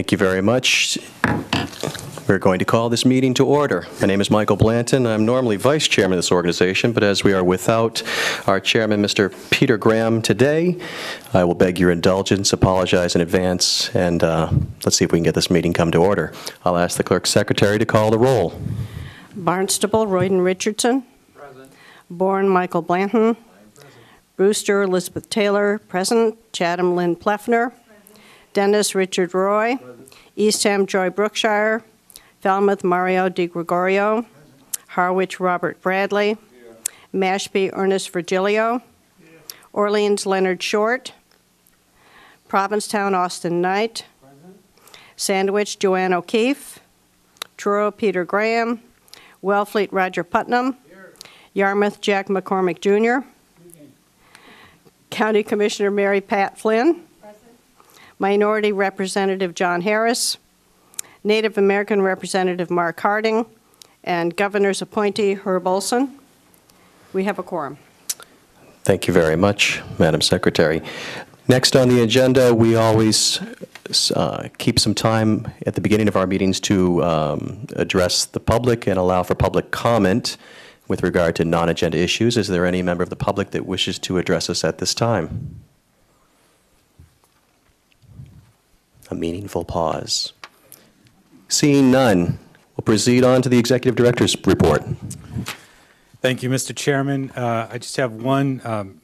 Thank you very much. We're going to call this meeting to order. My name is Michael Blanton. I'm normally vice chairman of this organization, but as we are without our chairman, Mr. Peter Graham, today, I will beg your indulgence, apologize in advance, and let's see if we can get this meeting come to order. I'll ask the clerk secretary to call the roll. Barnstable, Royden Richardson. Present. Bourne, Michael Blanton. Present. Brewster, Elizabeth Taylor, present. Chatham, Lynn Pleffner. Dennis, Richard Roy. Present. Eastham, Joy Brookshire. Falmouth, Mario Di Gregorio. Harwich, Robert Bradley. Here. Mashpee, Ernest Virgilio. Here. Orleans, Leonard Short. Provincetown, Austin Knight. Present. Sandwich, Joanne O'Keefe. Truro, Peter Graham. Wellfleet, Roger Putnam. Here. Yarmouth, Jack McCormick Jr. County Commissioner Mary Pat Flynn. Present. Minority Representative John Harris. Native American Representative Mark Harding. And Governor's appointee Herb Olson. We have a quorum. Thank you very much, Madam Secretary. Next on the agenda, we always keep some time at the beginning of our meetings to address the public and allow for public comment with regard to non-agenda issues. Is there any member of the public that wishes to address us at this time? A meaningful pause. Seeing none, we'll proceed on to the Executive Director's report. Thank you, Mr. Chairman. I just have one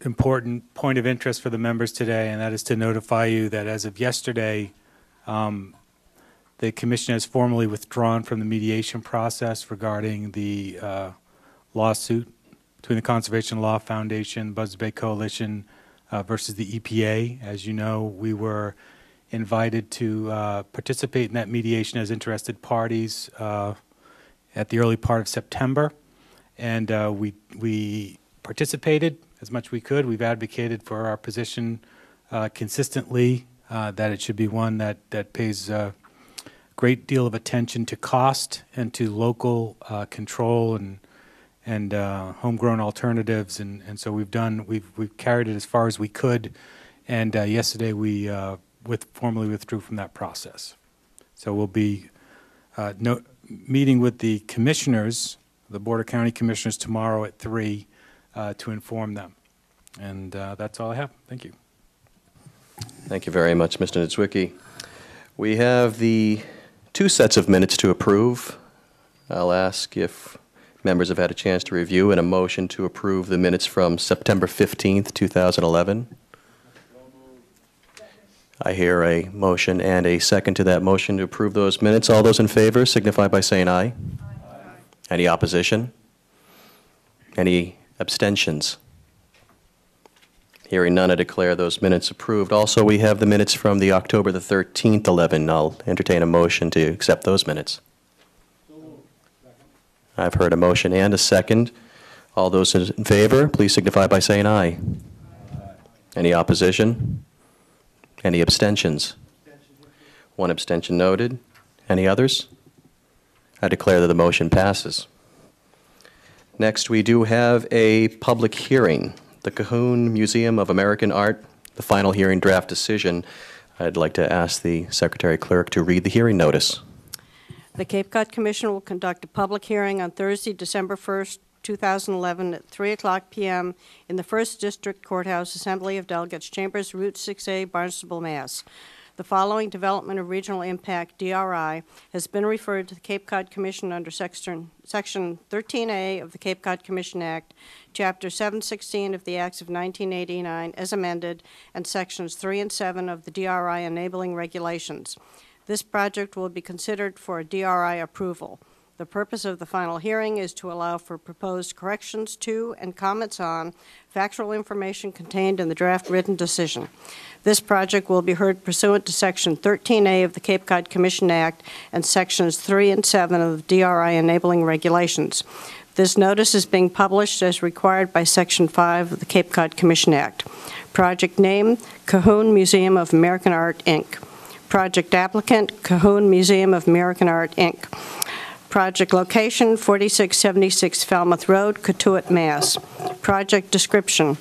important point of interest for the members today, and that is to notify you that as of yesterday, the Commission has formally withdrawn from the mediation process regarding the lawsuit between the Conservation Law Foundation, Buzzards Bay Coalition versus the EPA. As you know, we were invited to participate in that mediation as interested parties at the early part of September, and we participated as much as we could. We've advocated for our position consistently that it should be one that pays a great deal of attention to cost and to local control and homegrown alternatives, and so we've carried it as far as we could, and yesterday we formally withdrew from that process. So we'll be meeting with the commissioners, the Board of County Commissioners, tomorrow at 3 to inform them. And that's all I have. Thank you. Thank you very much, Mr. Niedzwiecki. We have the 2 sets of minutes to approve. I'll ask if members have had a chance to review and a motion to approve the minutes from September 15th, 2011. I hear a motion and a second to that motion to approve those minutes. All those in favor signify by saying aye. Aye. Any opposition? Any abstentions? Hearing none, I declare those minutes approved. Also, we have the minutes from the October the 13th, 11. I'll entertain a motion to accept those minutes. I've heard a motion and a second. All those in favor, please signify by saying aye. Aye. Any opposition? Any abstentions? One abstention noted. Any others? I declare that the motion passes. Next, we do have a public hearing. The Cahoon Museum of American Art, the final hearing draft decision. I'd like to ask the Secretary Clerk to read the hearing notice. The Cape Cod Commission will conduct a public hearing on Thursday, December 1st, 2011 at 3:00 p.m. in the 1st District Courthouse, Assembly of Delegates Chambers, Route 6A, Barnstable, Mass. The following Development of Regional Impact, DRI, has been referred to the Cape Cod Commission under Section 13A of the Cape Cod Commission Act, Chapter 716 of the Acts of 1989 as amended, and Sections 3 and 7 of the DRI enabling regulations. This project will be considered for a DRI approval. The purpose of the final hearing is to allow for proposed corrections to and comments on factual information contained in the draft written decision. This project will be heard pursuant to Section 13A of the Cape Cod Commission Act and Sections 3 and 7 of the DRI enabling regulations. This notice is being published as required by Section 5 of the Cape Cod Commission Act. Project name, Cahoon Museum of American Art, Inc. Project applicant, Cahoon Museum of American Art, Inc. Project location, 4676 Falmouth Road, Cotuit, Mass. Project description,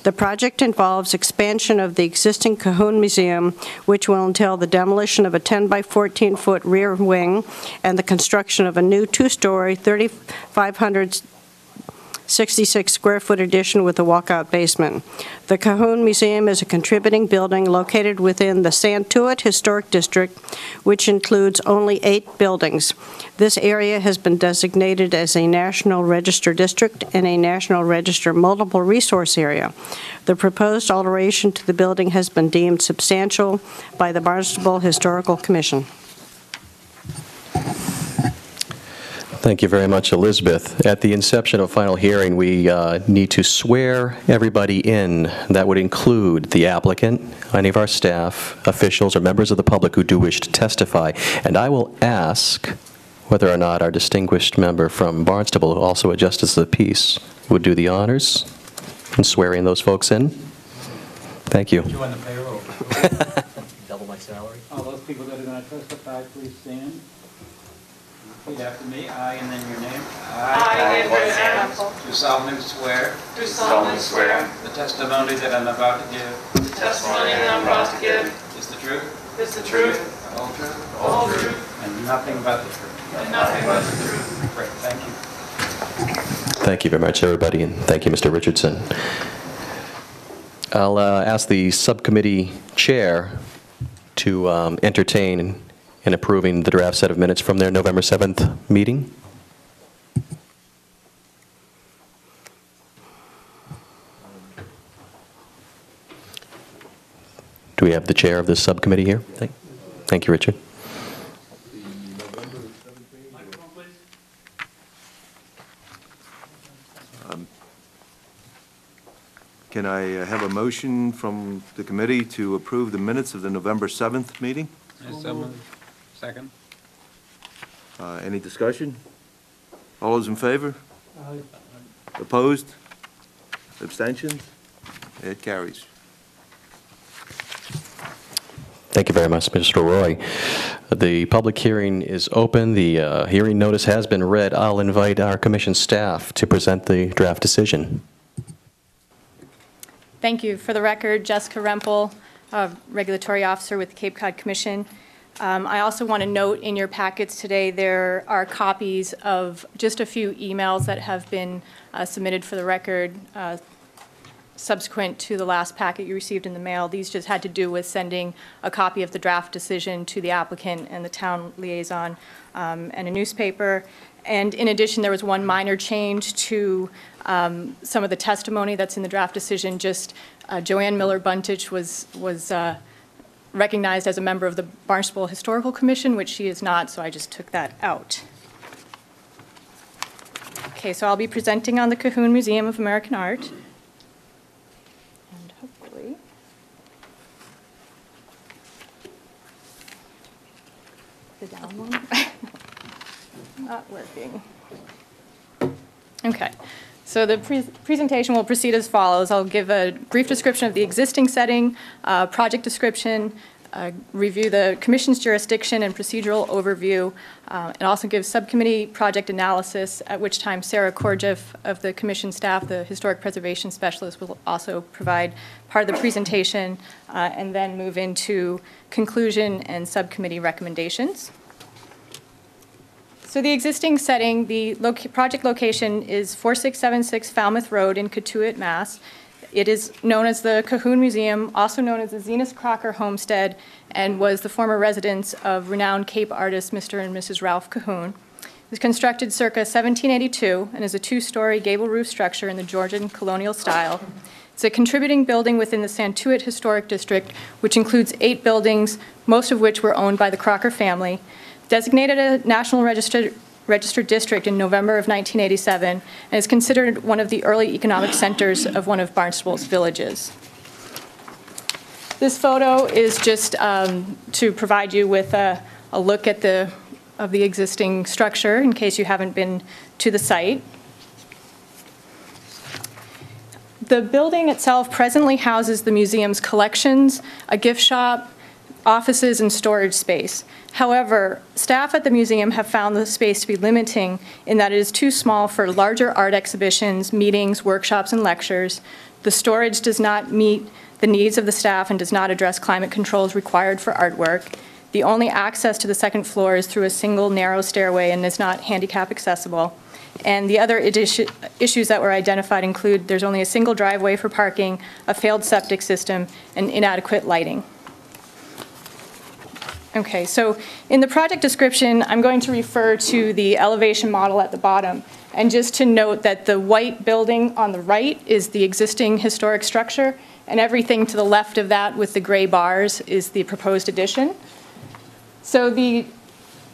The project involves expansion of the existing Cahoon Museum, which will entail the demolition of a 10 by 14-foot rear wing and the construction of a new two-story, 3,566 square foot addition with a walkout basement. The Cahoon Museum is a contributing building located within the Santuit Historic District, which includes only 8 buildings. This area has been designated as a National Register District and a National Register Multiple Resource Area. The proposed alteration to the building has been deemed substantial by the Barnstable Historical Commission. Thank you very much, Elizabeth. At the inception of final hearing, we need to swear everybody in. That would include the applicant, any of our staff, officials, or members of the public who do wish to testify. And I will ask whether or not our distinguished member from Barnstable, also a justice of the peace, would do the honors in swearing those folks in. Thank you. You on the payroll? Double my salary? All those people that are going to testify, please stand. Repeat after me. I, and then your name. I, Deerwild, Do solemnly swear do solemnly swear the testimony that I'm about to give the testimony that I'm about to give is the truth, is the truth, the whole truth, the whole truth, and nothing but the truth. and nothing but the truth. Great, thank you. Thank you very much, everybody, and thank you, Mr. Richardson. I'll ask the subcommittee chair to entertain in approving the draft set of minutes from their November 7th meeting. Do we have the chair of this subcommittee here? Thank you, Richard. Can I have a motion from the committee to approve the minutes of the November 7th meeting? Second. Any discussion? All those in favor? Opposed? Abstentions? It carries. Thank you very much, Mr. Roy. The public hearing is open. The hearing notice has been read. I'll invite our commission staff to present the draft decision. Thank you. For the record, Jessica Rempel, Regulatory Officer with the Cape Cod Commission. I also want to note in your packets today there are copies of just a few emails that have been submitted for the record subsequent to the last packet you received in the mail. These just had to do with sending a copy of the draft decision to the applicant and the town liaison and a newspaper. And in addition, there was one minor change to some of the testimony that's in the draft decision. Just Joanne Miller-Buntich was recognized as a member of the Barnstable Historical Commission, which she is not, so I just took that out. Okay, so I'll be presenting on the Cahoon Museum of American Art. And hopefully, the down one, not working. Okay. So the presentation will proceed as follows. I'll give a brief description of the existing setting, project description, review the Commission's jurisdiction and procedural overview, and also give subcommittee project analysis, at which time Sarah Korjeff of the Commission staff, the Historic Preservation Specialist, will also provide part of the presentation, and then move into conclusion and subcommittee recommendations. So the existing setting, the project location is 4676 Falmouth Road in Cotuit, Mass. It is known as the Cahoon Museum, also known as the Zenas Crocker Homestead, and was the former residence of renowned Cape artist Mr. and Mrs. Ralph Cahoon. It was constructed circa 1782 and is a two-story gable roof structure in the Georgian colonial style. It's a contributing building within the Santuit Historic District, which includes 8 buildings, most of which were owned by the Crocker family. Designated a National Register District in November of 1987, and is considered one of the early economic centers of one of Barnstable's villages. This photo is just to provide you with a look at the existing structure in case you haven't been to the site. The building itself presently houses the museum's collections, a gift shop, offices and storage space. However, staff at the museum have found the space to be limiting in that it is too small for larger art exhibitions, meetings, workshops, and lectures. The storage does not meet the needs of the staff and does not address climate controls required for artwork. The only access to the second floor is through a single narrow stairway and is not handicap accessible. And the other issues that were identified include there's only a single driveway for parking, a failed septic system, and inadequate lighting. Okay, so in the project description, I'm going to refer to the elevation model at the bottom. And just to note that the white building on the right is the existing historic structure, and everything to the left of that with the gray bars is the proposed addition. So the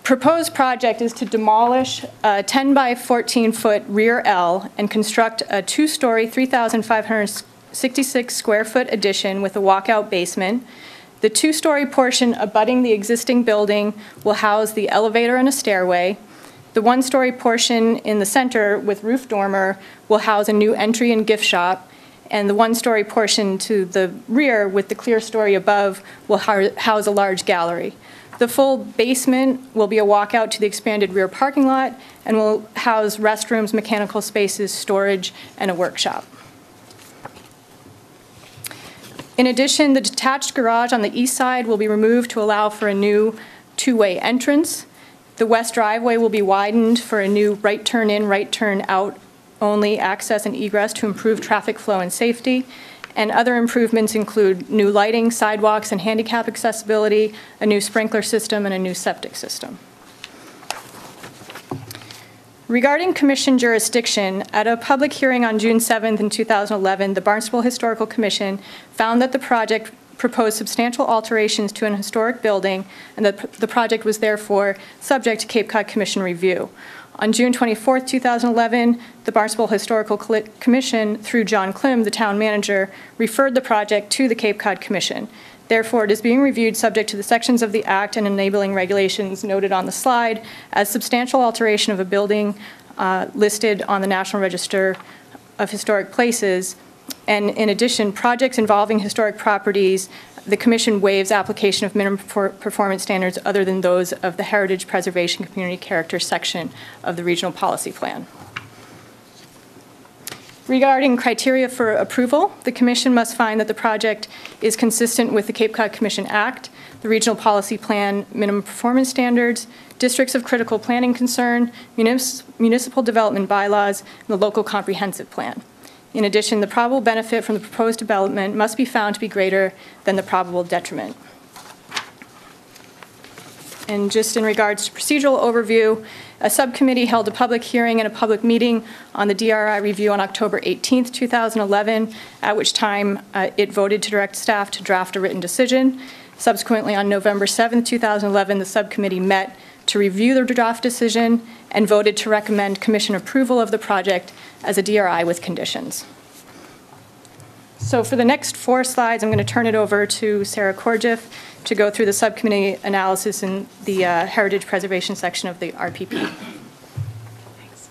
proposed project is to demolish a 10 by 14 foot rear L and construct a 2-story, 3,566 square foot addition with a walkout basement. The 2-story portion abutting the existing building will house the elevator and a stairway. The 1-story portion in the center with roof dormer will house a new entry and gift shop. And the 1-story portion to the rear with the clear story above will house a large gallery. The full basement will be a walkout to the expanded rear parking lot and will house restrooms, mechanical spaces, storage, and a workshop. In addition, the detached garage on the east side will be removed to allow for a new 2-way entrance. The west driveway will be widened for a new right turn in, right turn out only access and egress to improve traffic flow and safety. And other improvements include new lighting, sidewalks, and handicap accessibility, a new sprinkler system, and a new septic system. Regarding commission jurisdiction, at a public hearing on June 7th in 2011, the Barnstable Historical Commission found that the project proposed substantial alterations to an historic building and that the project was therefore subject to Cape Cod Commission review. On June 24th, 2011, the Barnstable Historical Commission, through John Klim, the town manager, referred the project to the Cape Cod Commission. Therefore, it is being reviewed subject to the sections of the Act and enabling regulations noted on the slide as substantial alteration of a building listed on the National Register of Historic Places. And in addition, projects involving historic properties, the Commission waives application of minimum performance standards other than those of the Heritage Preservation Community Character section of the Regional Policy Plan. Regarding criteria for approval, the Commission must find that the project is consistent with the Cape Cod Commission Act, the Regional Policy Plan minimum performance standards, districts of critical planning concern, municipal development bylaws, and the local comprehensive plan. In addition, the probable benefit from the proposed development must be found to be greater than the probable detriment. And just in regards to procedural overview, a subcommittee held a public hearing and a public meeting on the DRI review on October 18th, 2011, at which time it voted to direct staff to draft a written decision. Subsequently, on November 7th, 2011, the subcommittee met to review the draft decision and voted to recommend Commission approval of the project as a DRI with conditions. So for the next 4 slides, I'm going to turn it over to Sarah Korjeff to go through the subcommittee analysis in the Heritage Preservation section of the RPP. Thanks.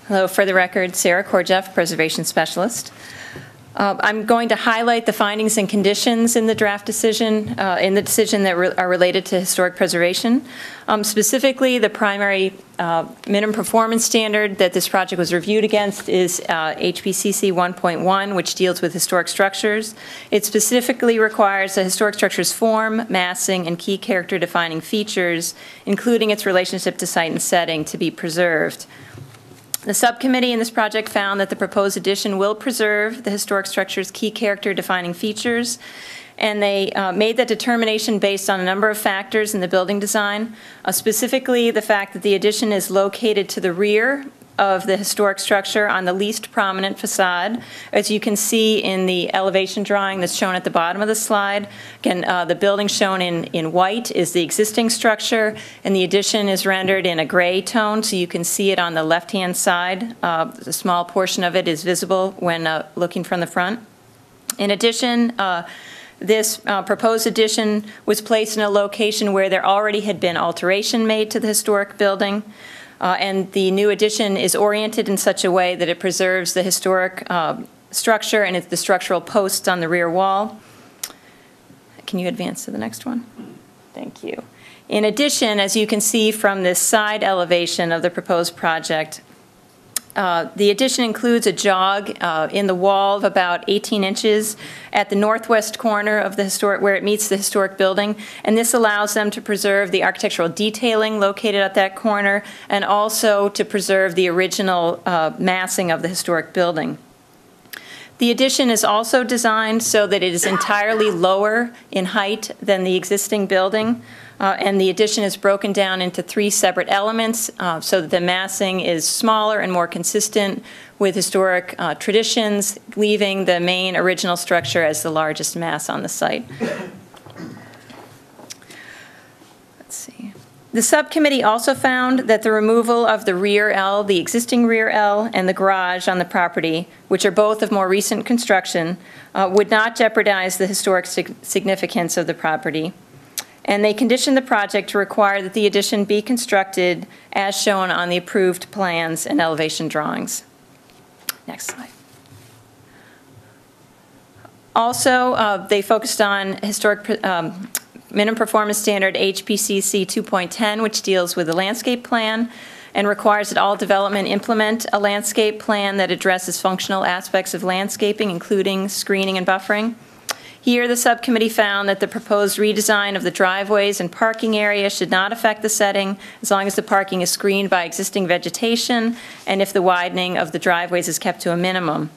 Hello, for the record, Sarah Korjeff, Preservation Specialist. I'm going to highlight the findings and conditions in the draft decision, in the decision that are related to historic preservation. Specifically, the primary minimum performance standard that this project was reviewed against is HPCC 1.1, which deals with historic structures. It specifically requires the historic structure's form, massing, and key character-defining features, including its relationship to site and setting, to be preserved. The subcommittee in this project found that the proposed addition will preserve the historic structure's key character-defining features, and they made that determination based on a number of factors in the building design, specifically the fact that the addition is located to the rear of the historic structure on the least prominent facade. As you can see in the elevation drawing that's shown at the bottom of the slide, again, the building shown in white is the existing structure, and the addition is rendered in a gray tone, so you can see it on the left-hand side. A small portion of it is visible when looking from the front. In addition, this proposed addition was placed in a location where there already had been alteration made to the historic building. And the new addition is oriented in such a way that it preserves the historic structure and the structural posts on the rear wall. Can you advance to the next one? Thank you. In addition, as you can see from this side elevation of the proposed project, the addition includes a jog in the wall of about 18 inches at the northwest corner of the historic, where it meets the historic building, and this allows them to preserve the architectural detailing located at that corner and also to preserve the original massing of the historic building. The addition is also designed so that it is entirely lower in height than the existing building. And the addition is broken down into 3 separate elements so that the massing is smaller and more consistent with historic traditions, leaving the main original structure as the largest mass on the site. Let's see. The subcommittee also found that the removal of the rear L, the existing rear L, and the garage on the property, which are both of more recent construction, would not jeopardize the historic significance of the property. And they conditioned the project to require that the addition be constructed as shown on the approved plans and elevation drawings. Next slide. Also, they focused on historic minimum performance standard HPCC 2.10, which deals with the landscape plan and requires that all development implement a landscape plan that addresses functional aspects of landscaping, including screening and buffering. Here, the subcommittee found that the proposed redesign of the driveways and parking area should not affect the setting as long as the parking is screened by existing vegetation and if the widening of the driveways is kept to a minimum.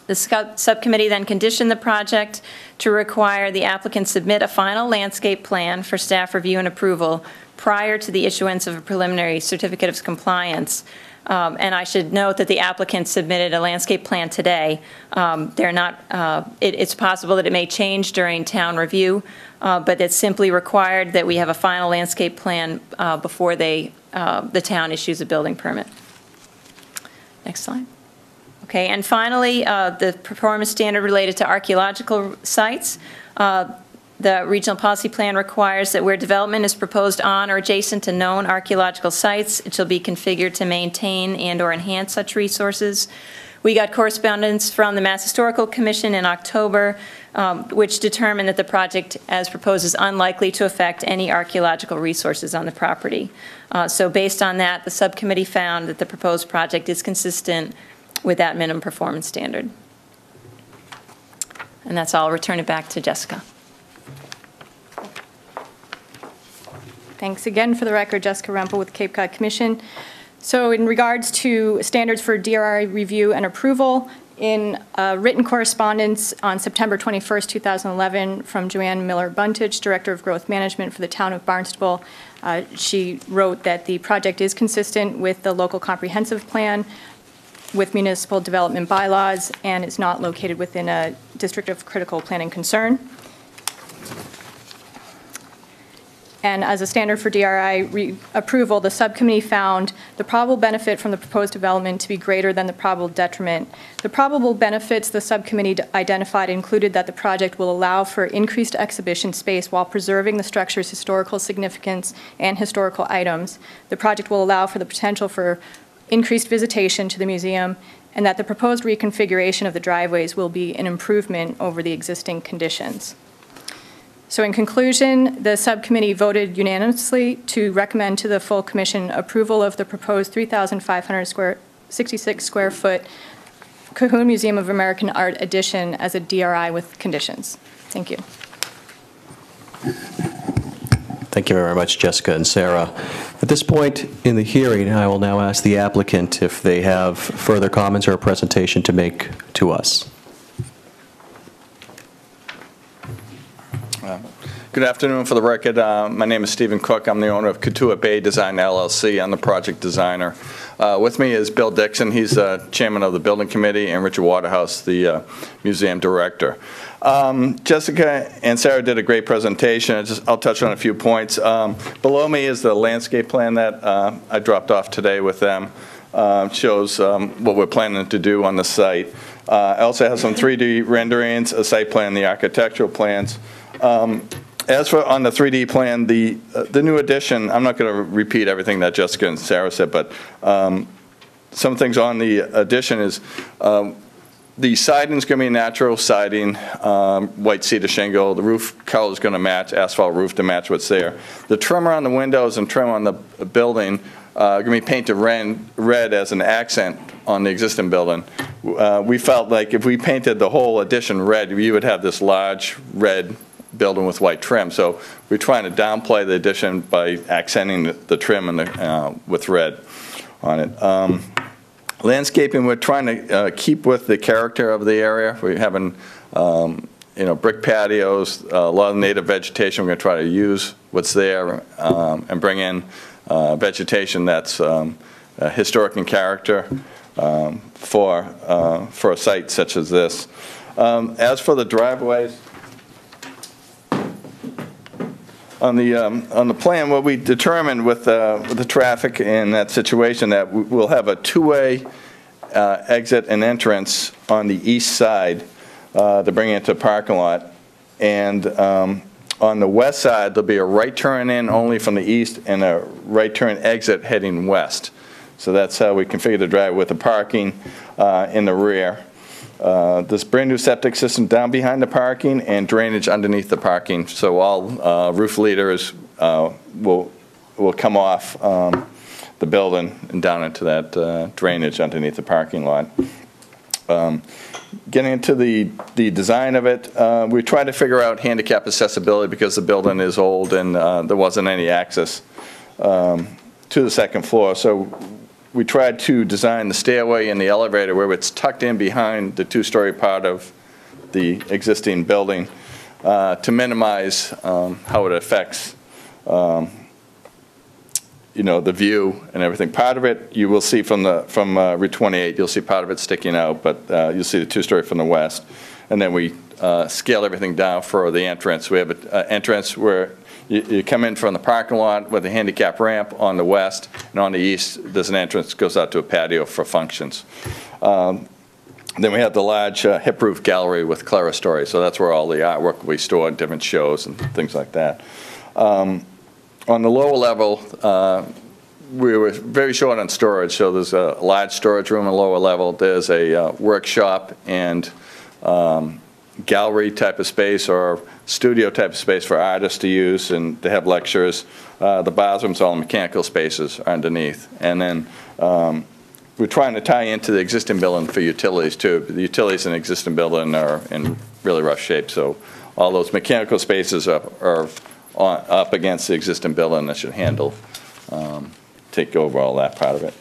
The subcommittee then conditioned the project to require the applicant submit a final landscape plan for staff review and approval prior to the issuance of a preliminary certificate of compliance. And I should note that the applicant submitted a landscape plan today. They're not, it's possible that it may change during town review, but it's simply required that we have a final landscape plan before the town issues a building permit. Next slide. Okay, and finally, the performance standard related to archaeological sites. The regional policy plan requires that where development is proposed on or adjacent to known archaeological sites, it shall be configured to maintain and/or enhance such resources. We got correspondence from the Mass Historical Commission in October, which determined that the project as proposed is unlikely to affect any archaeological resources on the property. So based on that, the subcommittee found that the proposed project is consistent with that minimum performance standard. And that's all. I'll return it back to Jessica. Thanks again. For the record, Jessica Rempel with Cape Cod Commission. So in regards to standards for DRI review and approval, in written correspondence on September 21st, 2011 from Joanne Miller-Buntich, Director of Growth Management for the Town of Barnstable, she wrote that the project is consistent with the local comprehensive plan, with municipal development bylaws, and is not located within a district of critical planning concern. And as a standard for DRI approval, the subcommittee found the probable benefit from the proposed development to be greater than the probable detriment. The probable benefits the subcommittee identified included that the project will allow for increased exhibition space while preserving the structure's historical significance and historical items. The project will allow for the potential for increased visitation to the museum, and that the proposed reconfiguration of the driveways will be an improvement over the existing conditions. So in conclusion, the subcommittee voted unanimously to recommend to the full commission approval of the proposed 3,566 square foot Cahoon Museum of American Art addition as a DRI with conditions. Thank you. Thank you very much, Jessica and Sarah. At this point in the hearing, I will now ask the applicant if they have further comments or a presentation to make to us. Good afternoon. For the record, my name is Stephen Cook. I'm the owner of Katuah Bay Design LLC. I'm the project designer. With me is Bill Dixon. He's chairman of the building committee, and Richard Waterhouse, the museum director. Jessica and Sarah did a great presentation. I'll touch on a few points. Below me is the landscape plan that I dropped off today with them. Shows what we're planning to do on the site. I also have some 3D renderings, a site plan, the architectural plans. As for on the 3D plan, the new addition, I'm not going to repeat everything that Jessica and Sarah said, but some things on the addition is The siding's going to be natural siding, white cedar shingle. The roof color is going to match, asphalt roof to match what's there. The trim around the windows and trim on the building are going to be painted red as an accent on the existing building. We felt like if we painted the whole addition red, you would have this large red building with white trim. So we're trying to downplay the addition by accenting the trim and with red on it. Landscaping, we're trying to keep with the character of the area. We're having, brick patios, a lot of native vegetation. We're going to try to use what's there and bring in vegetation that's historic in character for a site such as this. As for the driveways, on the plan, what we determined with the traffic in that situation, that we'll have a two-way exit and entrance on the east side to bring it to the parking lot, and on the west side there'll be a right turn in only from the east and a right turn exit heading west. So that's how we configure the drive with the parking in the rear. This brand new septic system down behind the parking and drainage underneath the parking, so all roof leaders will come off the building and down into that drainage underneath the parking lot. Getting into the design of it, we tried to figure out handicap accessibility because the building is old and there wasn't any access to the second floor. So we tried to design the stairway and the elevator where it's tucked in behind the two-story part of the existing building to minimize how it affects the view and everything. Part of it you will see from Route 28, you'll see part of it sticking out, but you'll see the two-story from the west. And then we scale everything down for the entrance. We have an entrance where you come in from the parking lot with a handicap ramp on the west, and on the east there's an entrance that goes out to a patio for functions. Then we have the large hip-roof gallery with clerestory, so that's where all the artwork will be stored, different shows and things like that. On the lower level, we were very short on storage, so there's a large storage room on the lower level. There's a workshop and gallery type of space or studio type of space for artists to use and to have lectures. The bathrooms, all mechanical spaces are underneath. And then we're trying to tie into the existing building for utilities too. The utilities in the existing building are in really rough shape, so all those mechanical spaces are up against the existing building that should take over all that part of it.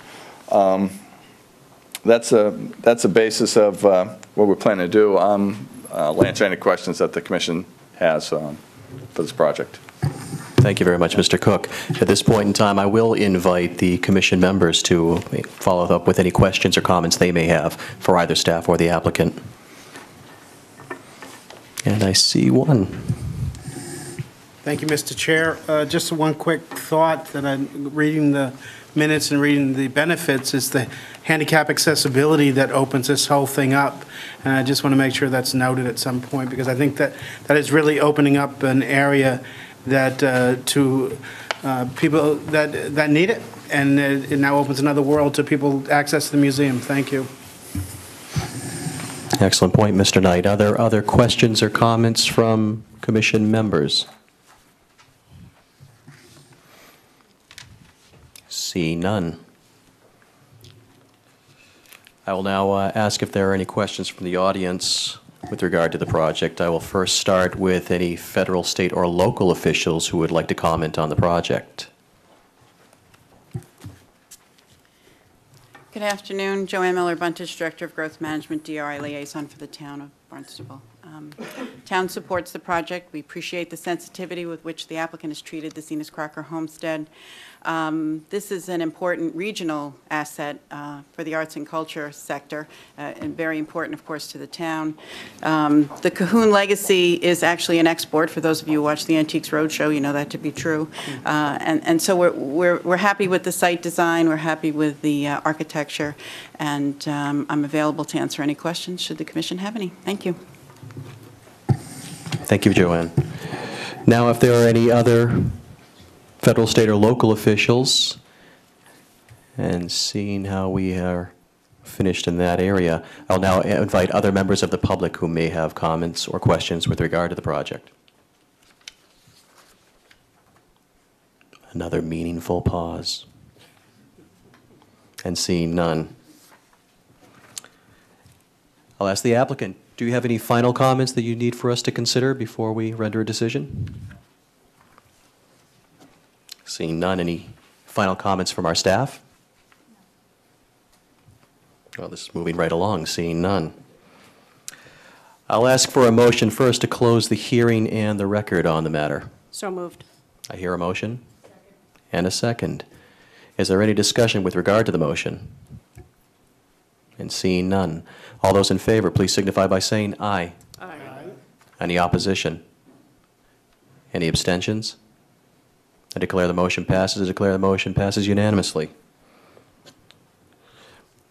That's a basis of what we're planning to do. I'll answer any questions that the Commission has for this project. Thank you very much, Mr. Cook. At this point in time, I will invite the Commission members to follow up with any questions or comments they may have for either staff or the applicant. And I see one. Thank you, Mr. Chair. Just one quick thought that I'm reading the minutes and reading the benefits is the handicap accessibility that opens this whole thing up. And I just want to make sure that's noted at some point, because I think that is really opening up an area that to people that need it, and it now opens another world to people access the museum. Thank you. Excellent point, Mr. Knight. Are there other questions or comments from Commission members? See none. I will now ask if there are any questions from the audience with regard to the project. I will first start with any federal, state, or local officials who would like to comment on the project. Good afternoon. Joanne Miller-Buntich, Director of Growth Management, DRI Liaison for the Town of Barnstable. Town supports the project. We appreciate the sensitivity with which the applicant has treated the Zenas Crocker homestead. This is an important regional asset for the arts and culture sector, and very important, of course, to the town. The Cahoon legacy is actually an export. For those of you who watch the Antiques Roadshow, you know that to be true. And so we're happy with the site design. We're happy with the architecture, and I'm available to answer any questions should the Commission have any. Thank you. Thank you, Joanne. Now, if there are any other federal, state, or local officials, and seeing how we are finished in that area. I'll now invite other members of the public who may have comments or questions with regard to the project. Another meaningful pause. And seeing none, I'll ask the applicant, do you have any final comments that you need for us to consider before we render a decision? Seeing none, any final comments from our staff? Well, this is moving right along, seeing none. I'll ask for a motion first to close the hearing and the record on the matter. So moved. I hear a motion. And a second. Is there any discussion with regard to the motion? And seeing none. All those in favor, please signify by saying aye. Aye. Any opposition? Any abstentions? I declare the motion passes. I declare the motion passes unanimously.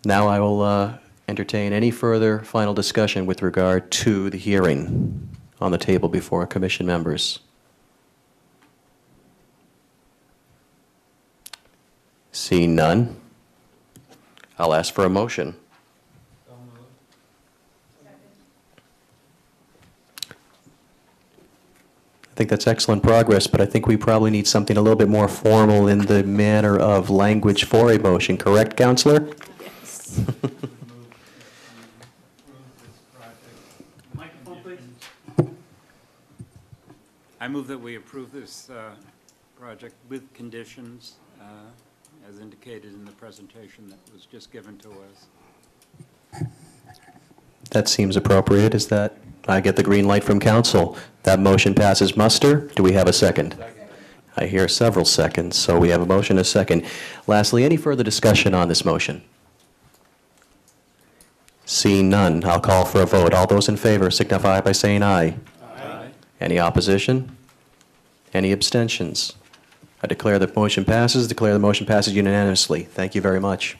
Now I will entertain any further final discussion with regard to the hearing on the table before commission members. Seeing none, I'll ask for a motion. I think that's excellent progress, but I think we probably need something a little bit more formal in the manner of language for a motion. Correct, Counselor? Yes. Microphone, please. I move that we approve this project with conditions as indicated in the presentation that was just given to us. That seems appropriate. Is that, I get the green light from council. That motion passes muster. Do we have a second? I hear several seconds, so we have a motion, a second. Lastly, any further discussion on this motion? Seeing none, I'll call for a vote. All those in favor signify by saying aye. Aye. Any opposition? Any abstentions? I declare the motion passes. Declare the motion passes unanimously. Thank you very much.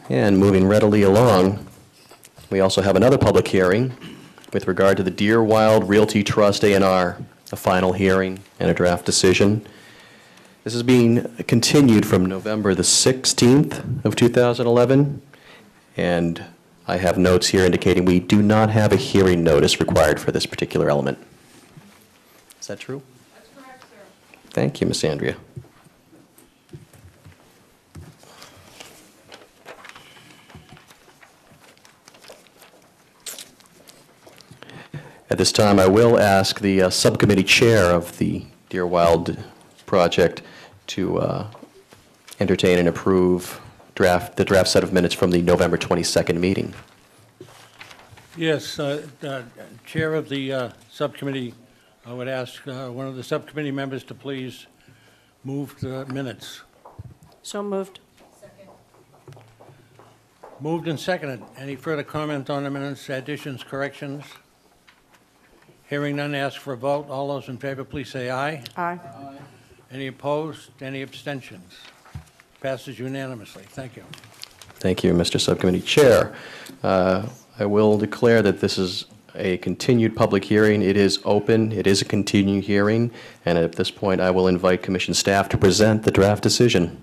And moving readily along, we also have another public hearing with regard to the Deerwild Realty Trust A&R, a final hearing and a draft decision. This is being continued from November the 16th of 2011, and I have notes here indicating we do not have a hearing notice required for this particular element. Is that true? That's correct, sir. Thank you, Ms. Andrea. At this time, I will ask the subcommittee chair of the Deerwild project to entertain and approve the draft set of minutes from the November 22nd meeting. Yes, Chair of the subcommittee, I would ask one of the subcommittee members to please move the minutes. So moved. Moved and seconded. Any further comment on the minutes, additions, corrections? Hearing none, ask for a vote. All those in favor, please say aye. Aye. Any opposed? Any abstentions? Passes unanimously. Thank you. Thank you, Mr. Subcommittee Chair. I will declare that this is a continued public hearing. It is open. It is a continuing hearing. And at this point, I will invite Commission staff to present the draft decision.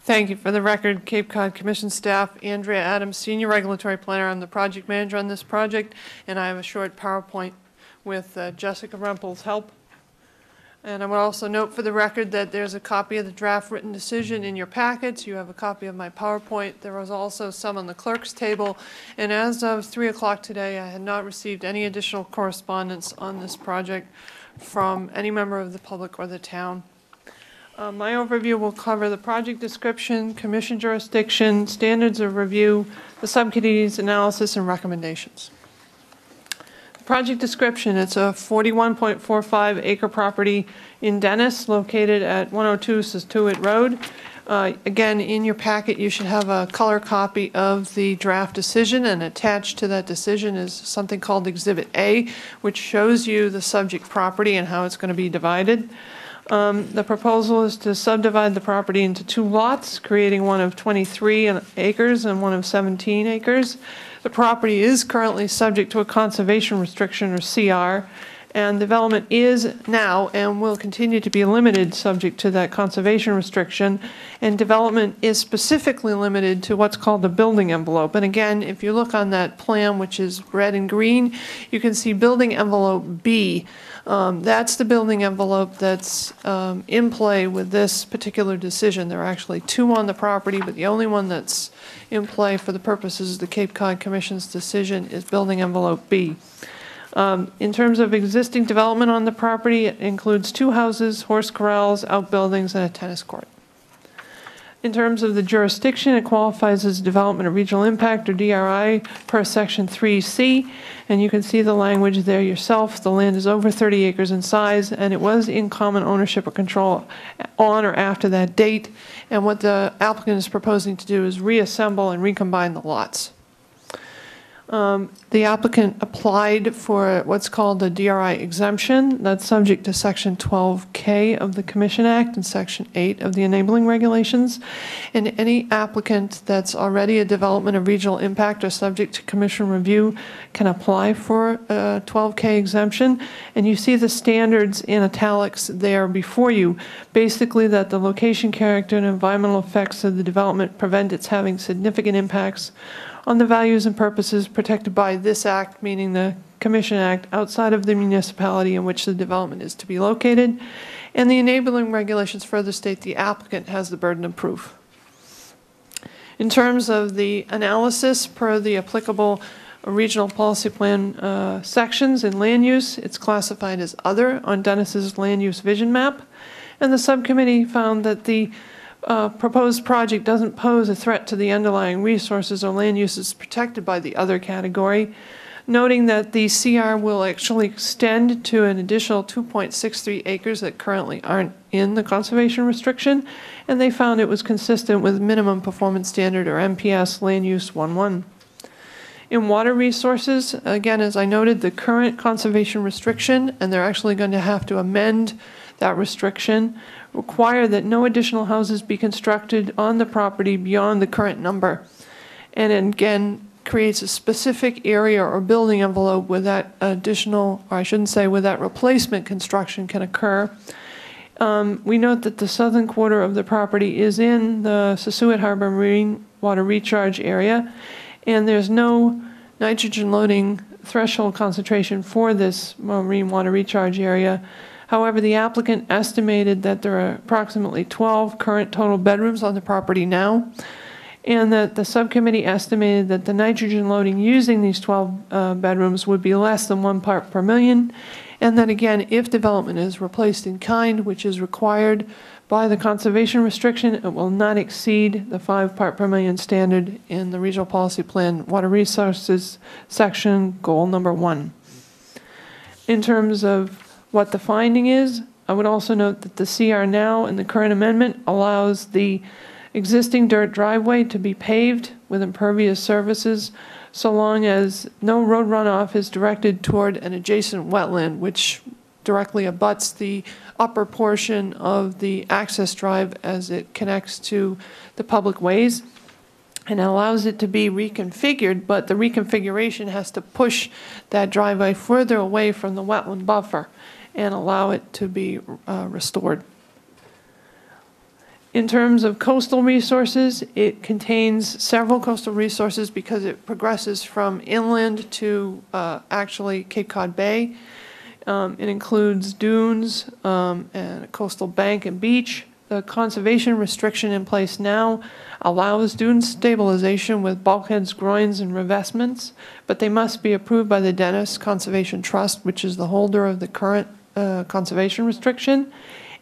Thank you. For the record, Cape Cod Commission staff, Andrea Adams, Senior Regulatory Planner. I'm the project manager on this project, and I have a short PowerPoint with Jessica Rempel's help. And I would also note for the record that there's a copy of the draft written decision in your packets. You have a copy of my PowerPoint. There was also some on the clerk's table. And as of 3 o'clock today, I had not received any additional correspondence on this project from any member of the public or the town. My overview will cover the project description, commission jurisdiction, standards of review, the subcommittee's analysis, and recommendations. The project description, it's a 41.45 acre property in Dennis, located at 102 Situate Road. Again, in your packet, you should have a color copy of the draft decision, and attached to that decision is something called Exhibit A, which shows you the subject property and how it's going to be divided. The proposal is to subdivide the property into 2 lots, creating one of 23 acres and one of 17 acres. The property is currently subject to a conservation restriction, or CR, and development is now and will continue to be limited subject to that conservation restriction. And development is specifically limited to what's called the building envelope. And again, if you look on that plan, which is red and green, you can see building envelope B. That's the building envelope that's in play with this particular decision. There are actually 2 on the property, but the only one that's in play for the purposes of the Cape Cod Commission's decision is building envelope B. In terms of existing development on the property, it includes 2 houses, horse corrals, outbuildings, and a tennis court. In terms of the jurisdiction, it qualifies as development of regional impact, or DRI, per Section 3C, and you can see the language there yourself. The land is over 30 acres in size, and it was in common ownership or control on or after that date, and what the applicant is proposing to do is reassemble and recombine the lots. The applicant applied for what's called a DRI exemption. That's subject to Section 12K of the Commission Act and Section 8 of the Enabling Regulations. And any applicant that's already a development of regional impact or subject to Commission review can apply for a 12K exemption. And you see the standards in italics there before you. Basically, that the location, character, and environmental effects of the development prevent its having significant impacts on the values and purposes protected by this act, meaning the Commission Act, outside of the municipality in which the development is to be located. And the enabling regulations further state the applicant has the burden of proof. In terms of the analysis per the applicable regional policy plan sections in land use, it's classified as other on Dennis's land use vision map. And the subcommittee found that the proposed project doesn't pose a threat to the underlying resources or land uses protected by the other category, noting that the CR will actually extend to an additional 2.63 acres that currently aren't in the conservation restriction, and they found it was consistent with minimum performance standard, or MPS, land use 1.1. In water resources, again, as I noted, the current conservation restriction, and they're actually going to have to amend that restriction, require that no additional houses be constructed on the property beyond the current number. And again, creates a specific area or building envelope where that additional, or I shouldn't say where that replacement construction can occur. We note that the southern quarter of the property is in the Sassuat Harbor Marine Water Recharge Area, and there's no nitrogen loading threshold concentration for this marine water recharge area. However, the applicant estimated that there are approximately 12 current total bedrooms on the property now, and that the subcommittee estimated that the nitrogen loading using these 12 bedrooms would be less than 1 part per million, and that again, if development is replaced in kind, which is required by the conservation restriction, it will not exceed the 5 part per million standard in the Regional Policy Plan Water Resources section, goal number 1. In terms of what the finding is, I would also note that the CR now in the current amendment allows the existing dirt driveway to be paved with impervious surfaces so long as no road runoff is directed toward an adjacent wetland, which directly abuts the upper portion of the access drive as it connects to the public ways, and allows it to be reconfigured, but the reconfiguration has to push that driveway further away from the wetland buffer and allow it to be restored. In terms of coastal resources, it contains several coastal resources because it progresses from inland to actually Cape Cod Bay. It includes dunes and a coastal bank and beach. The conservation restriction in place now allows dune stabilization with bulkheads, groins, and revestments, but they must be approved by the Dennis Conservation Trust, which is the holder of the current conservation restriction,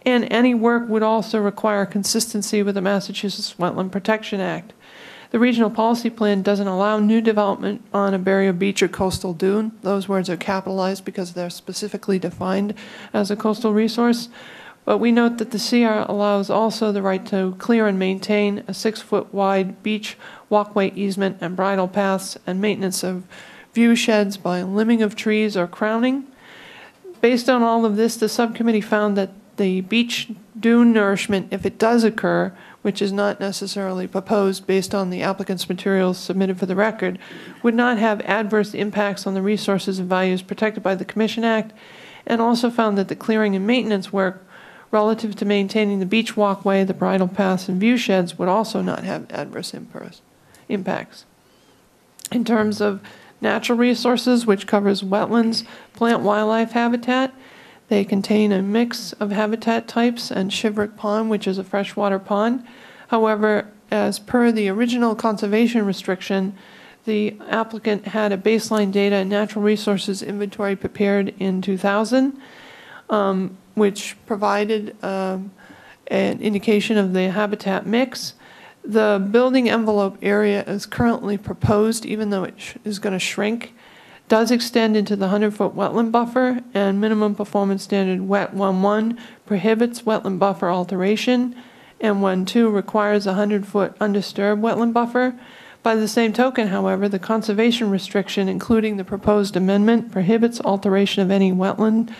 and any work would also require consistency with the Massachusetts Wetland Protection Act. The regional policy plan doesn't allow new development on a barrier beach or coastal dune. Those words are capitalized because they're specifically defined as a coastal resource. But we note that the CR allows also the right to clear and maintain a 6-foot wide beach walkway easement and bridle paths and maintenance of view sheds by limbing of trees or crowning. Based on all of this, the subcommittee found that the beach dune nourishment, if it does occur, which is not necessarily proposed based on the applicant's materials submitted for the record, would not have adverse impacts on the resources and values protected by the Commission Act, and also found that the clearing and maintenance work relative to maintaining the beach walkway, the bridle paths, and view sheds would also not have adverse impacts. In terms of natural resources, which covers wetlands, plant wildlife habitat, they contain a mix of habitat types and Shiverick Pond, which is a freshwater pond. However, as per the original conservation restriction, the applicant had a baseline data and natural resources inventory prepared in 2000, which provided an indication of the habitat mix. The building envelope area is currently proposed, even though it is going to shrink, does extend into the 100-foot wetland buffer, and minimum performance standard Wet 1.1 prohibits wetland buffer alteration, and 1.2 requires a 100-foot undisturbed wetland buffer. By the same token, however, the conservation restriction, including the proposed amendment, prohibits alteration of any wetland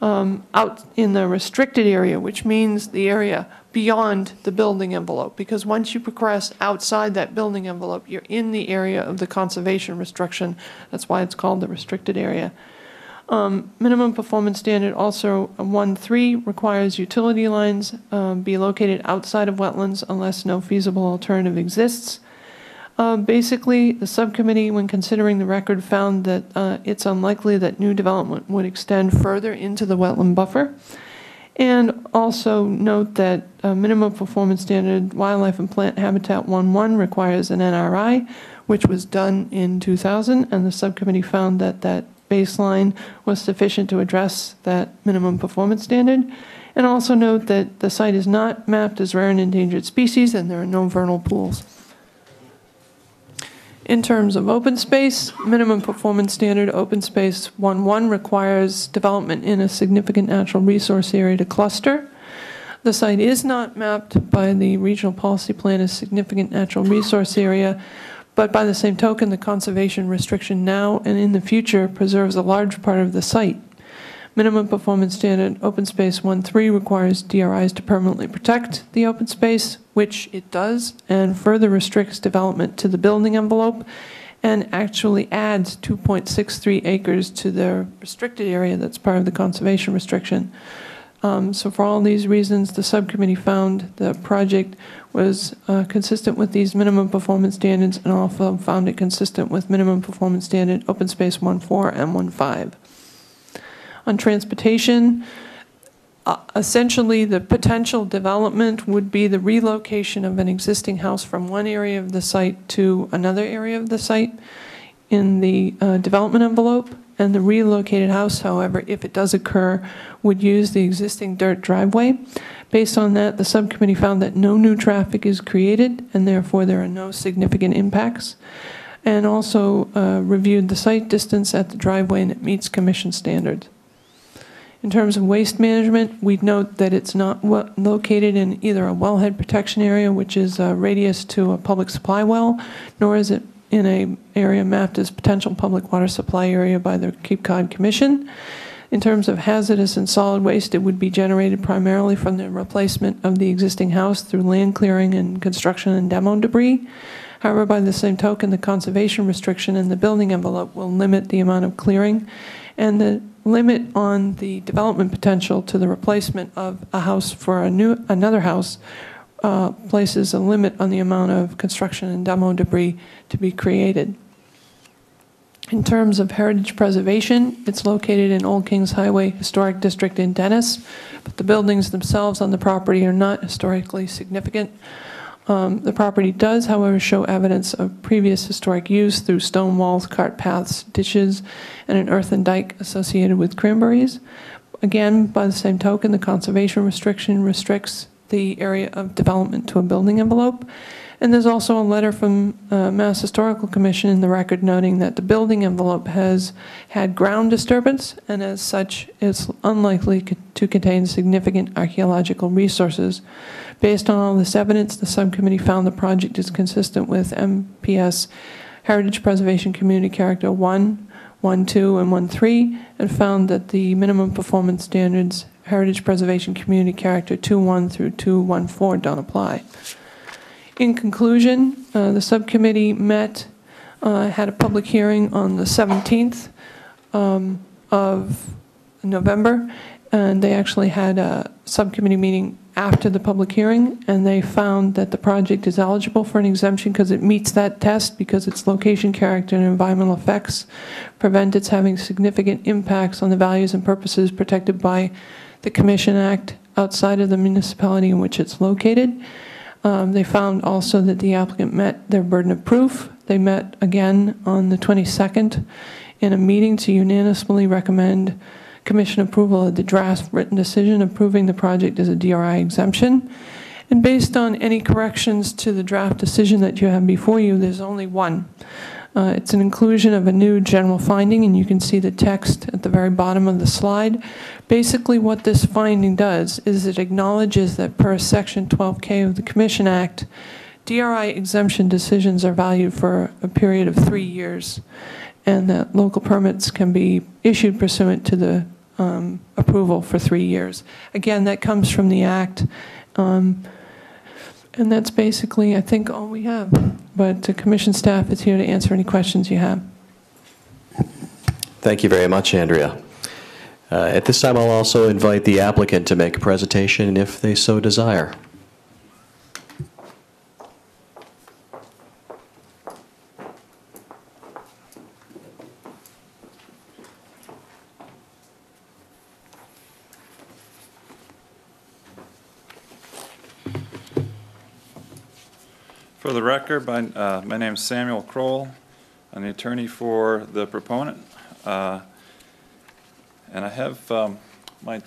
out in the restricted area, which means the area beyond the building envelope, because once you progress outside that building envelope, you're in the area of the conservation restriction. That's why it's called the restricted area. Minimum performance standard also 1.3 requires utility lines be located outside of wetlands unless no feasible alternative exists. Basically, the subcommittee, when considering the record, found that it's unlikely that new development would extend further into the wetland buffer. And also note that minimum performance standard wildlife and plant habitat 1.1 requires an NRI, which was done in 2000, and the subcommittee found that that baseline was sufficient to address that minimum performance standard. And also note that the site is not mapped as rare and endangered species, and there are no vernal pools. In terms of open space, minimum performance standard open space 1.1 requires development in a significant natural resource area to cluster. The site is not mapped by the regional policy plan as significant natural resource area, but by the same token, the conservation restriction now and in the future preserves a large part of the site. Minimum performance standard open space 1.3 requires DRIs to permanently protect the open space, which it does, and further restricts development to the building envelope, and actually adds 2.63 acres to the restricted area that's part of the conservation restriction. So for all these reasons, the subcommittee found the project was consistent with these minimum performance standards, and also found it consistent with minimum performance standard open space 1.4 and 1.5. On transportation, essentially the potential development would be the relocation of an existing house from one area of the site to another area of the site in the development envelope. And the relocated house, however, if it does occur, would use the existing dirt driveway. Based on that, the subcommittee found that no new traffic is created, and therefore there are no significant impacts. And also reviewed the site distance at the driveway, and it meets Commission standards. In terms of waste management, we'd note that it's not located in either a wellhead protection area, which is a radius to a public supply well, nor is it in an area mapped as potential public water supply area by the Cape Cod Commission. In terms of hazardous and solid waste, it would be generated primarily from the replacement of the existing house through land clearing and construction and demo debris. However, by the same token, the conservation restriction in the building envelope will limit the amount of clearing, and the limit on the development potential to the replacement of a house for another house places a limit on the amount of construction and demo debris to be created. In terms of heritage preservation, it's located in Old Kings Highway Historic District in Dennis, but the buildings themselves on the property are not historically significant. The property does, however, show evidence of previous historic use through stone walls, cart paths, ditches, and an earthen dike associated with cranberries. Again, by the same token, the conservation restriction restricts the area of development to a building envelope. And there's also a letter from Mass Historical Commission in the record noting that the building envelope has had ground disturbance, and as such is unlikely to contain significant archaeological resources. Based on all this evidence, the subcommittee found the project is consistent with MPS Heritage Preservation Community Character 1, 1.2, and 1.3, and found that the minimum performance standards heritage preservation community character 2.1 through 2.14 don't apply. In conclusion, the subcommittee met, had a public hearing on the 17th of November, and they actually had a subcommittee meeting after the public hearing, and they found that the project is eligible for an exemption because it meets that test, because its location, character, and environmental effects prevent its having significant impacts on the values and purposes protected by the Commission Act outside of the municipality in which it's located. They found also that the applicant met their burden of proof. They met again on the 22nd in a meeting to unanimously recommend Commission approval of the draft written decision approving the project as a DRI exemption. And based on any corrections to the draft decision that you have before you, there's only one. It's an inclusion of a new general finding, and you can see the text at the very bottom of the slide. Basically, what this finding does is it acknowledges that per Section 12K of the Commission Act, DRI exemption decisions are valued for a period of 3 years, and that local permits can be issued pursuant to the approval for 3 years. Again, that comes from the Act, and that's basically, I think, all we have. But the Commission staff is here to answer any questions you have. Thank you very much, Andrea. At this time, I'll also invite the applicant to make a presentation if they so desire. For the record, my name is Samuel Kroll. I'm the attorney for the proponent. And I have my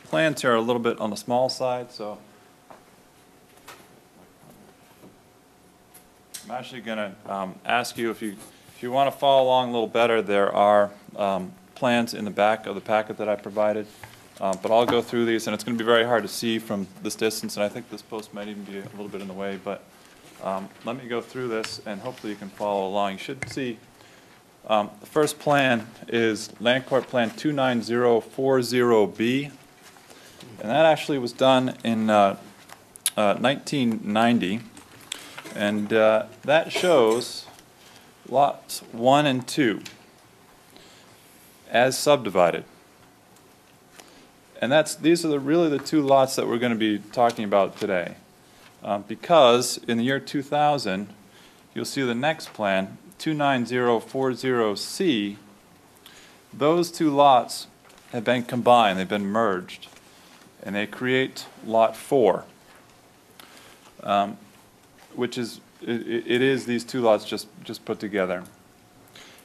plans here are a little bit on the small side, so I'm actually going to ask you if you want to follow along a little better, there are plans in the back of the packet that I provided. But I'll go through these, and it's going to be very hard to see from this distance, and I think this post might even be a little bit in the way, but let me go through this, and hopefully you can follow along. You should see the first plan is Land Court Plan 29040B, and that actually was done in 1990, and that shows lots 1 and 2 as subdivided. And these are really the 2 lots that we're going to be talking about today. Because in the year 2000, you'll see the next plan, 29040C, those 2 lots have been combined, they've been merged, and they create Lot 4, which is, it is these 2 lots just put together.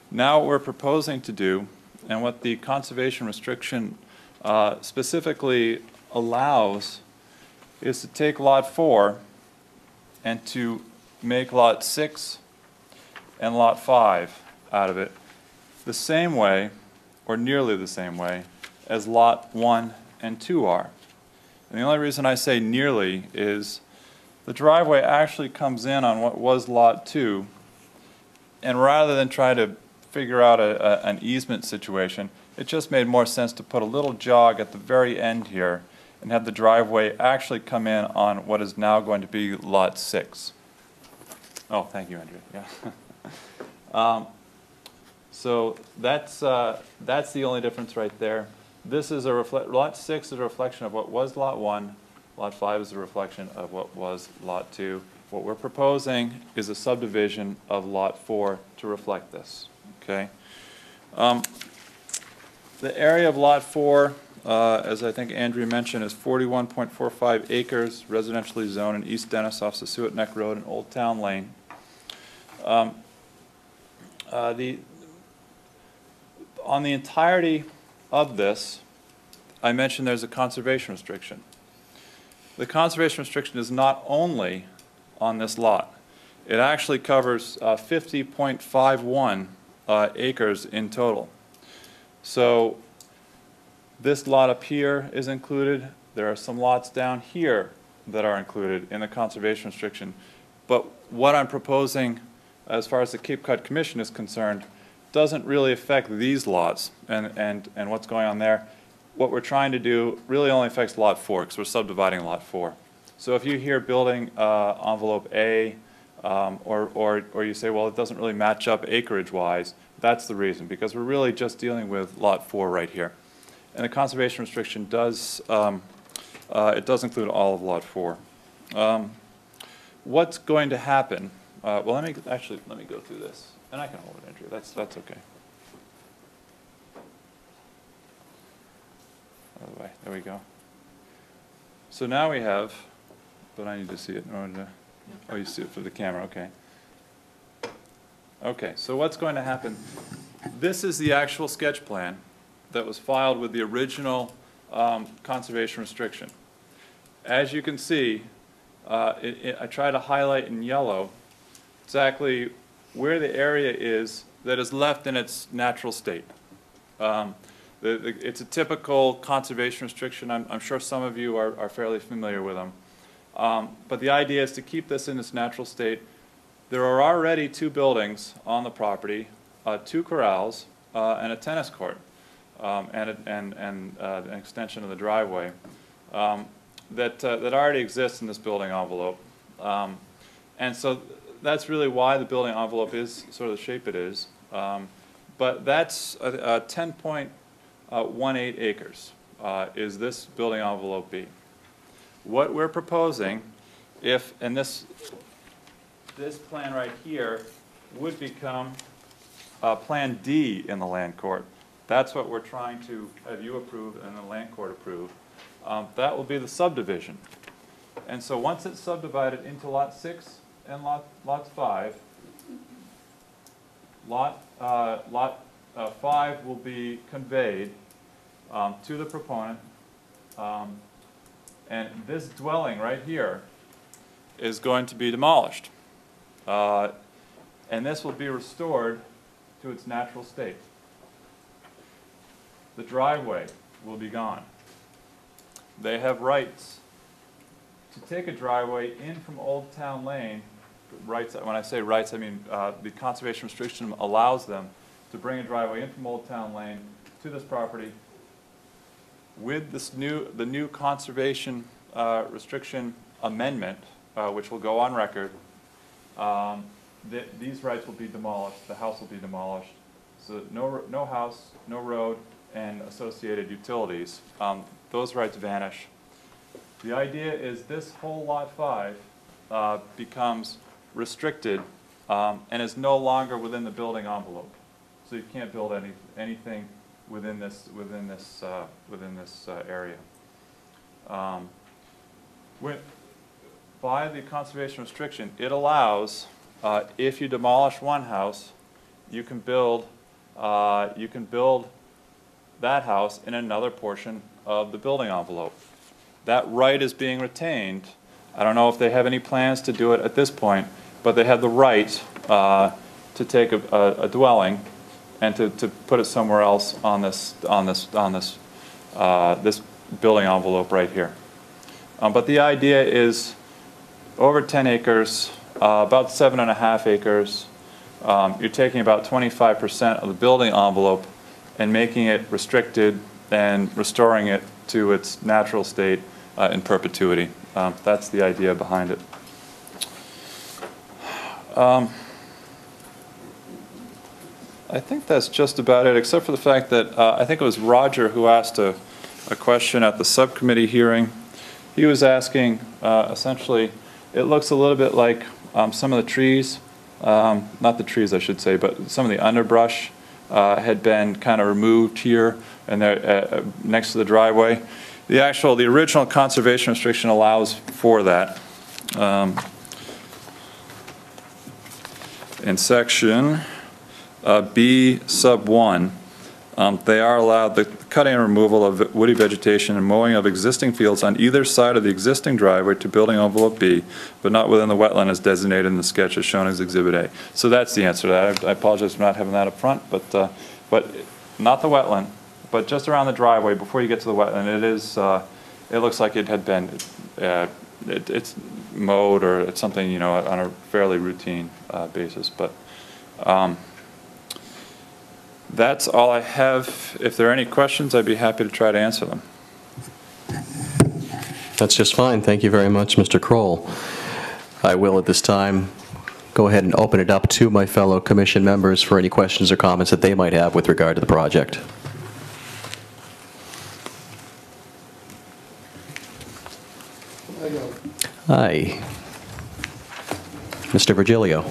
Now what we're proposing to do, and what the conservation restriction specifically allows, is to take Lot 4 and to make Lot 6 and Lot 5 out of it the same way, or nearly the same way, as Lot 1 and 2 are. And the only reason I say nearly is the driveway actually comes in on what was Lot 2, and rather than try to figure out an easement situation, it just made more sense to put a little jog at the very end here and have the driveway actually come in on what is now going to be Lot 6. Oh, thank you, Andrea. Yeah. So that's the only difference right there. This is Lot 6 is a reflection of what was Lot 1. Lot 5 is a reflection of what was Lot 2. What we're proposing is a subdivision of Lot 4 to reflect this. Okay. The area of Lot 4, as I think Andrea mentioned, is 41.45 acres, residentially zoned in East Dennis off Sasuat Neck Road and Old Town Lane. On the entirety of this, I mentioned there's a conservation restriction. The conservation restriction is not only on this lot. It actually covers 50.51 acres in total. So this lot up here is included. There are some lots down here that are included in the conservation restriction. But what I'm proposing as far as the Cape Cod Commission is concerned doesn't really affect these lots and what's going on there. what we're trying to do really only affects Lot 4, because we're subdividing Lot 4. So if you hear building envelope A, or you say, well, it doesn't really match up acreage-wise, that's the reason, because we're really just dealing with Lot 4 right here. And the conservation restriction does, it does include all of Lot 4. What's going to happen? Well, let me go through this, and I can hold it, Andrea. That's okay. Other way. There we go. So now we have, but I need to see it in order to. Oh, you see it for the camera. Okay. Okay. So what's going to happen? This is the actual sketch plan that was filed with the original conservation restriction. As you can see, I try to highlight in yellow exactly where the area is that is left in its natural state. It's a typical conservation restriction. I'm sure some of you are fairly familiar with them. But the idea is to keep this in its natural state. There are already 2 buildings on the property, 2 corrals, and a tennis court, and an extension of the driveway that already exists in this building envelope. And so that's really why the building envelope is sort of the shape it is. But that's 10.18 acres is this building envelope B. What we're proposing, and this plan right here would become Plan D in the land court. That's what we're trying to have you approve and the land court approve. That will be the subdivision. And so once it's subdivided into Lot 6 and Lot 5, Lot 5 will be conveyed to the proponent, and this dwelling right here is going to be demolished. And this will be restored to its natural state. The driveway will be gone. They have rights to take a driveway in from Old Town Lane. Rights, when I say rights, I mean the conservation restriction allows them to bring a driveway in from Old Town Lane to this property with this the new conservation restriction amendment, which will go on record. These rights will be demolished. The house will be demolished. So no house, no road, and associated utilities. Those rights vanish. The idea is this whole Lot 5 becomes restricted and is no longer within the building envelope. So you can't build anything within this area. By the conservation restriction, it allows if you demolish one house, you can build that house in another portion of the building envelope. That right is being retained. I don't know if they have any plans to do it at this point, but they have the right to take a dwelling and to put it somewhere else on this this building envelope right here. But the idea is over 10 acres, about 7.5 acres. You're taking about 25% of the building envelope and making it restricted and restoring it to its natural state in perpetuity. That's the idea behind it. I think that's just about it, except for the fact that I think it was Roger who asked a question at the subcommittee hearing. He was asking, essentially, it looks a little bit like some of the trees, not the trees I should say, but some of the underbrush had been kind of removed here and there next to the driveway. The original conservation restriction allows for that. In section B sub 1, they are allowed the cutting and removal of woody vegetation and mowing of existing fields on either side of the existing driveway to building envelope B, but not within the wetland as designated in the sketch as shown as Exhibit A. So that's the answer to that. I apologize for not having that up front, but not the wetland, but just around the driveway before you get to the wetland. It is. It looks like it had been. It's mowed or it's something, you know, on a fairly routine basis, but. That's all I have. If there are any questions, I'd be happy to try to answer them. That's just fine. Thank you very much, Mr. Kroll. I will at this time go ahead and open it up to my fellow commission members for any questions or comments that they might have with regard to the project. Hi. Mr. Virgilio.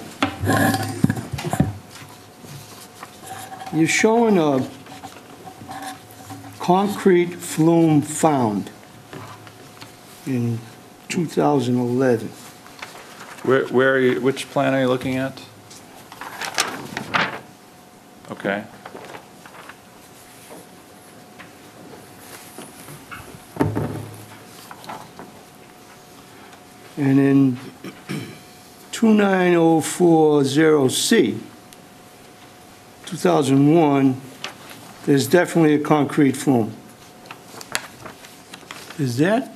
You're showing a concrete flume found in 2011. Where are you, which plan are you looking at? Okay. And in 29040C, 2001, there's definitely a concrete flume. Is that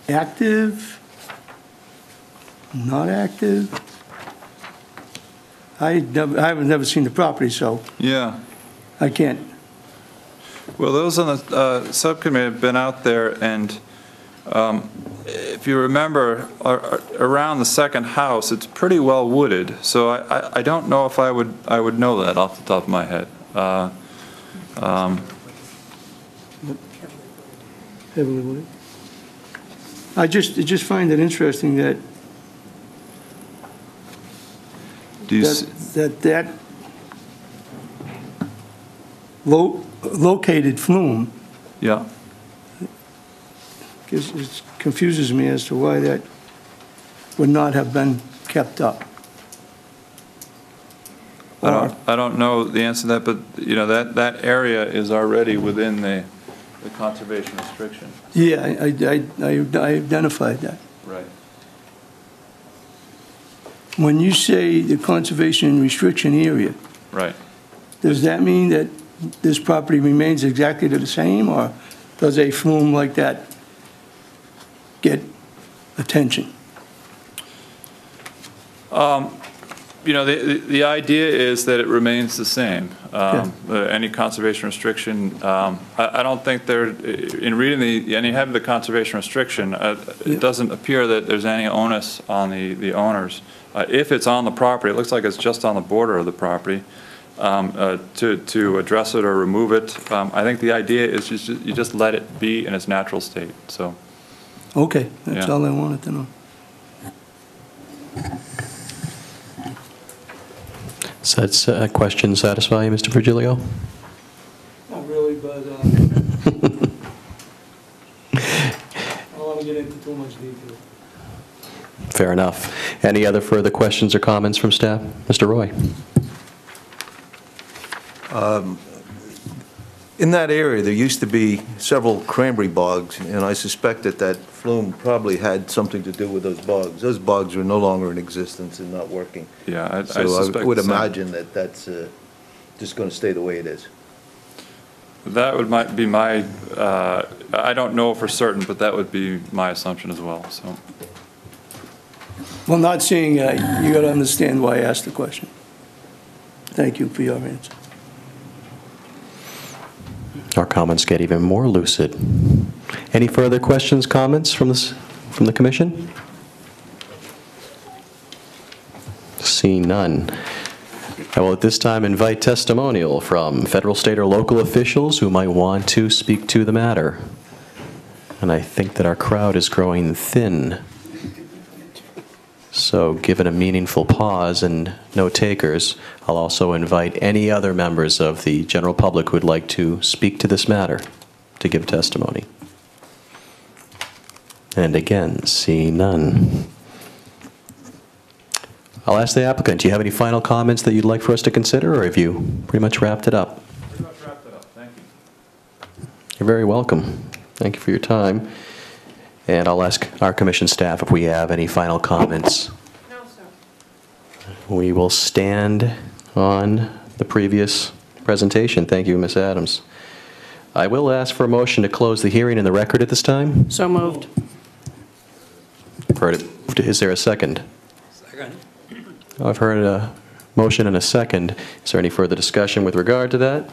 active? Not active? I've never seen the property, so Yeah. I can't. Well, those on the subcommittee have been out there, and if you remember, around the second house, it's pretty well wooded. So I don't know if I would know that off the top of my head. Heavily wooded. I just find it interesting that that located flume. Yeah. It confuses me as to why that would not have been kept up. I don't know the answer to that, but you know that area is already within the conservation restriction. Yeah, I identified that. Right. When you say the conservation restriction area, Right. does that mean that this property remains exactly the same, or does a flume like that get attention? You know, the idea is that it remains the same. Any conservation restriction, I don't think there, in reading any have the conservation restriction, it doesn't appear that there's any onus on the owners. If it's on the property, it looks like it's just on the border of the property, to address it or remove it. I think the idea is you just let it be in its natural state. So. Okay, that's Yeah. all I wanted to know. Does that question satisfy you, Mr. Virgilio? Not really, but I don't want to get into too much detail. Fair enough. Any other further questions or comments from staff? Mr. Roy? In that area, there used to be several cranberry bogs, and I suspect that flume probably had something to do with those bogs. Those bogs are no longer in existence and not working. Yeah, I So suspect I would the same. imagine that's just going to stay the way it is. That might be my, I don't know for certain, but that would be my assumption as well, so. Well, not seeing it, you got to understand why I asked the question. Thank you for your answer. Our comments get even more lucid. Any further questions, comments from the commission? See none. I will at this time invite testimonial from federal, state, or local officials who might want to speak to the matter. And I think that our crowd is growing thin. So given a meaningful pause and no takers, I'll also invite any other members of the general public who would like to speak to this matter to give testimony. And again, see none. I'll ask the applicant, do you have any final comments that you'd like for us to consider, or have you pretty much wrapped it up? Pretty much wrapped it up, thank you. You're very welcome. Thank you for your time. And I'll ask our commission staff if we have any final comments. No, sir. We will stand on the previous presentation. Thank you, Ms. Adams. I will ask for a motion to close the hearing in the record at this time. So moved. Heard it. Is there a second? Second. I've heard a Motion and a second. Is there any further discussion with regard to that?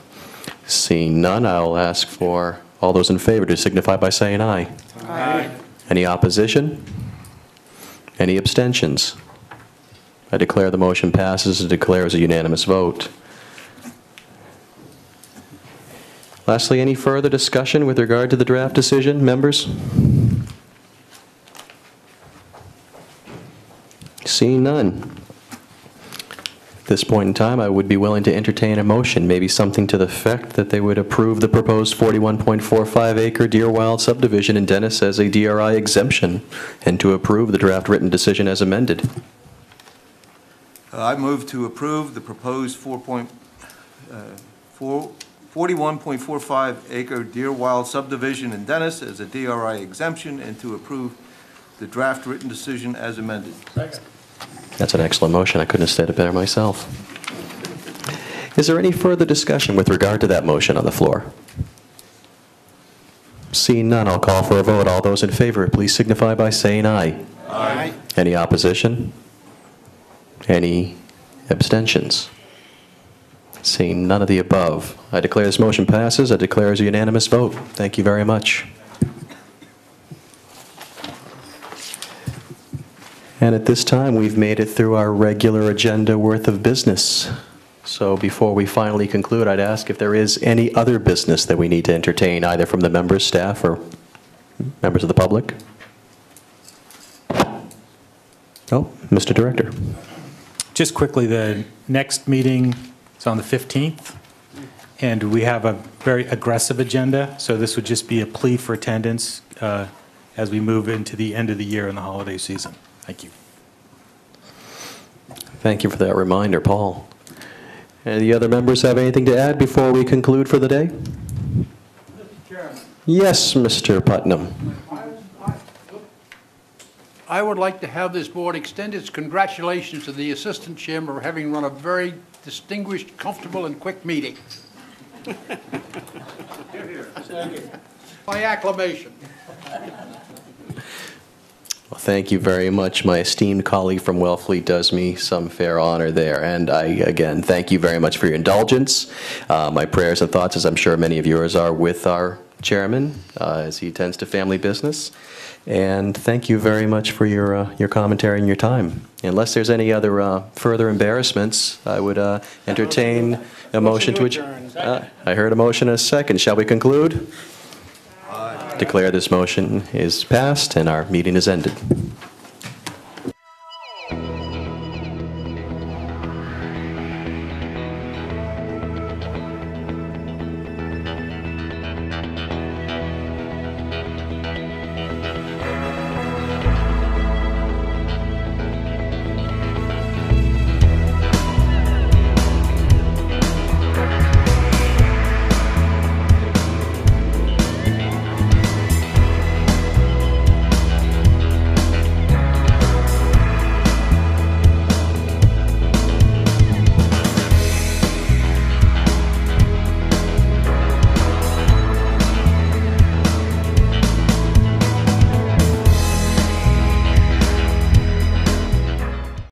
Seeing none, I'll ask for all those in favor to signify by saying aye. Aye. Any opposition? Any abstentions? I declare the motion passes and declares a unanimous vote. Lastly, any further discussion with regard to the draft decision, members? Seeing none. At this point in time, I would be willing to entertain a motion, maybe something to the effect that they would approve the proposed 41.45-acre Deerwild subdivision in Dennis as a DRI exemption, and to approve the draft written decision as amended. I move to approve the proposed 41.45-acre Deerwild subdivision in Dennis as a DRI exemption, and to approve the draft written decision as amended. That's an excellent motion. I couldn't have said it better myself. Is there any further discussion with regard to that motion on the floor? Seeing none, I'll call for a vote. All those in favor, please signify by saying aye. Aye. Any opposition? Any abstentions? Seeing none of the above, I declare this motion passes. I declare as a unanimous vote. Thank you very much. And at this time, we've made it through our regular agenda worth of business. So before we finally conclude, I'd ask if there is any other business that we need to entertain, either from the members, staff, or members of the public. Oh, Mr. Director. Just quickly, the next meeting is on the 15th, and we have a very aggressive agenda, so this would just be a plea for attendance as we move into the end of the year and the holiday season. Thank you. Thank you for that reminder, Paul. Any of the other members have anything to add before we conclude for the day? Mr. Chairman. Yes, Mr. Putnam. I would like to have this board extend its congratulations to the Assistant Chairman for having run a very distinguished, comfortable, and quick meeting. By acclamation. Well, thank you very much. My esteemed colleague from Wellfleet does me some fair honor there. And I, again, thank you very much for your indulgence. My prayers and thoughts, as I'm sure many of yours are, with our chairman as he attends to family business. And thank you very much for your commentary and your time. Unless there's any other further embarrassments, I would entertain a motion to adjourn. I heard a motion and a second. Shall we conclude? Declare this motion is passed and our meeting is ended.